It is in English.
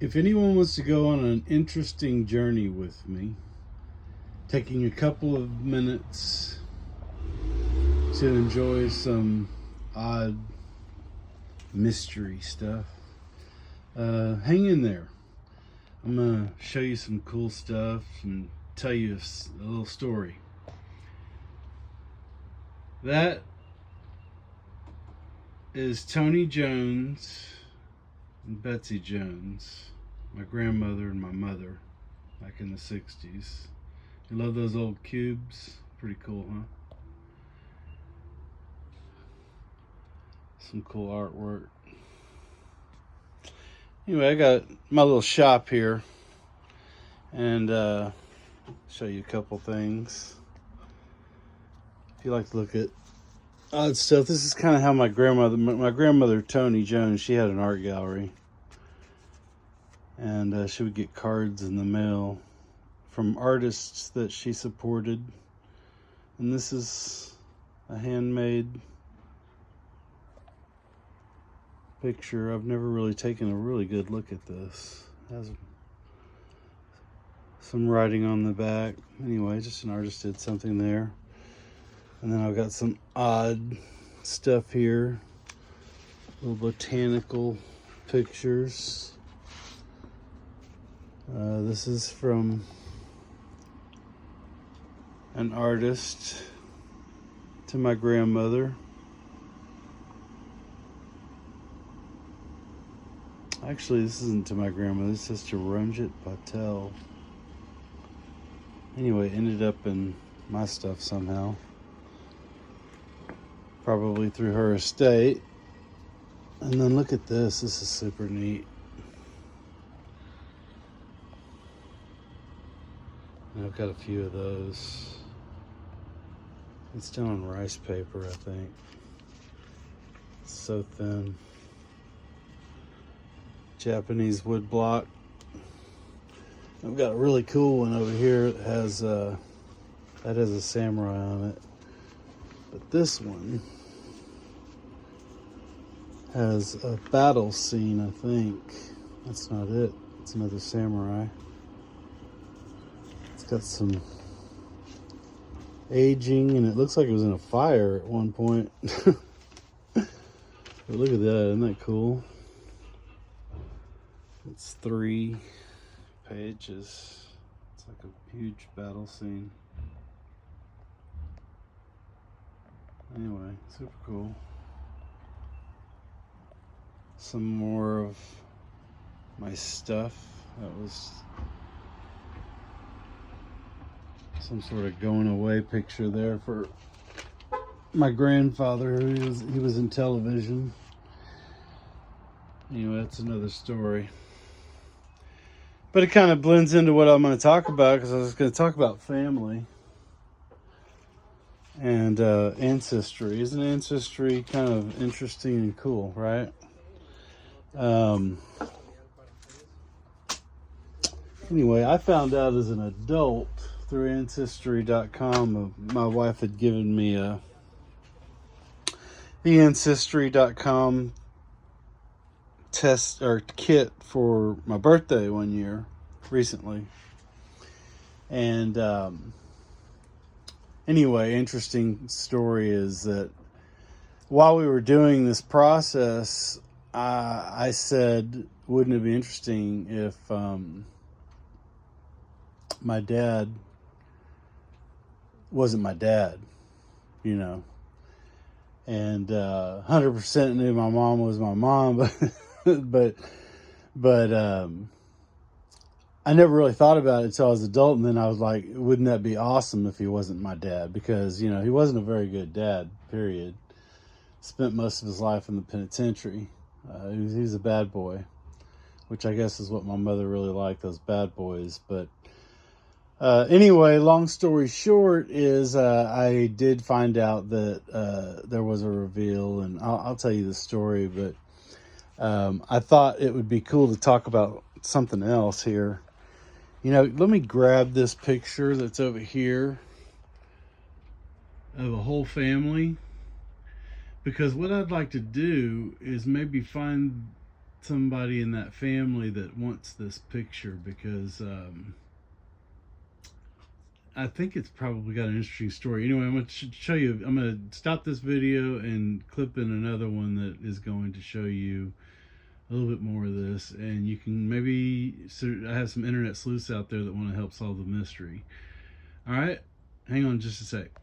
If anyone wants to go on an interesting journey with me, taking a couple of minutes to enjoy some odd mystery stuff, hang in there. I'm going to show you some cool stuff and tell you a little story. That is Tony Jones and Betsy Jones, my grandmother and my mother, back in the 60s. You love those old cubes? Pretty cool, huh? Some cool artwork. Anyway, I got my little shop here, and show you a couple things. If you like to look at odd stuff, this is kind of how my grandmother Tony Jones, she had an art gallery, and she would get cards in the mail from artists that she supported. And this is a handmade picture. I've never really taken a really good look at this. It has some writing on the back. Anyway, just an artist did something there. And then I've got some odd stuff here, little botanical pictures. This is from an artist to my grandmother. Actually, this isn't to my grandmother. This is to Ranjit Patel. Anyway, it ended up in my stuff somehow. Probably through her estate. And then look at this. This is super neat. And I've got a few of those. It's done on rice paper, I think. It's so thin. Japanese wood block. I've got a really cool one over here that has a samurai on it. But this one has a battle scene, I think. That's not it. It's another samurai. It's got some aging, and it looks like it was in a fire at one point. But look at that. Isn't that cool? It's 3 pages. It's like a huge battle scene. Anyway, super cool. Some more of my stuff. That was some sort of going away picture there for my grandfather. He was in television. Anyway, that's another story. But it kind of blends into what I'm going to talk about, because I was going to talk about family and ancestry. Isn't ancestry kind of interesting and cool, right? Anyway, I found out as an adult through Ancestry.com. My wife had given me the Ancestry.com test or kit for my birthday one year recently. And anyway, interesting story is that while we were doing this process, I said, wouldn't it be interesting if my dad wasn't my dad, you know? And 100% knew my mom was my mom, but I never really thought about it until I was an adult, and then I was like, wouldn't that be awesome if he wasn't my dad? Because, you know, he wasn't a very good dad, period. Spent most of his life in the penitentiary. He was a bad boy, which I guess is what my mother really liked, those bad boys. But anyway, long story short is I did find out that there was a reveal, and I'll tell you the story, but I thought it would be cool to talk about something else here. You know, let me grab this picture that's over here of a whole family, because what I'd like to do is maybe find somebody in that family that wants this picture because I think it's probably got an interesting story. Anyway, I'm going to show you. I'm going to stop this video and clip in another one that is going to show you a little bit more of this, and you can maybe. So I have some internet sleuths out there that want to help solve the mystery. All right, hang on just a sec.